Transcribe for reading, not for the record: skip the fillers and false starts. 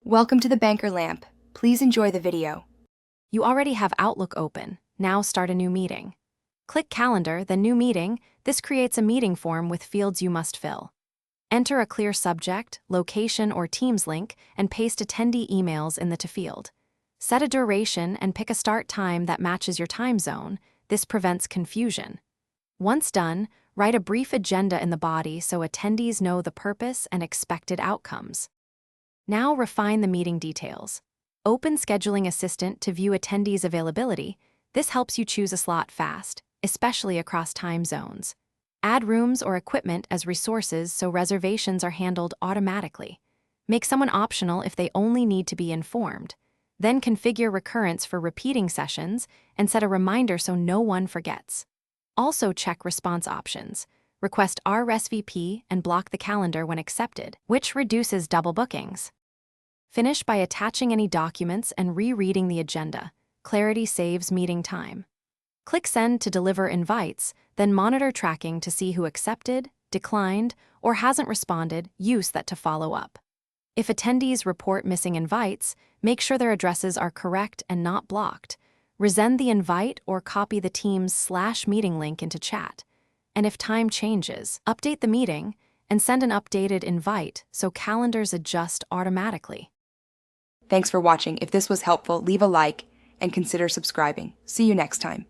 Welcome to the Banker Lamp. Please enjoy the video. You already have Outlook open. Now start a new meeting. Click Calendar, then New Meeting. This creates a meeting form with fields you must fill. Enter a clear subject, location, or Teams link, and paste attendee emails in the To field. Set a duration and pick a start time that matches your time zone. This prevents confusion. Once done, write a brief agenda in the body so attendees know the purpose and expected outcomes. Now refine the meeting details. Open Scheduling Assistant to view attendees' availability. This helps you choose a slot fast, especially across time zones. Add rooms or equipment as resources so reservations are handled automatically. Make someone optional if they only need to be informed. Then configure recurrence for repeating sessions and set a reminder so no one forgets. Also check response options. Request RSVP and block the calendar when accepted, which reduces double bookings. Finish by attaching any documents and rereading the agenda. Clarity saves meeting time. Click Send to deliver invites, then monitor tracking to see who accepted, declined, or hasn't responded. Use that to follow up. If attendees report missing invites, make sure their addresses are correct and not blocked. Resend the invite or copy the Teams/meeting link into chat. And if time changes, update the meeting and send an updated invite so calendars adjust automatically. Thanks for watching. If this was helpful, leave a like and consider subscribing. See you next time.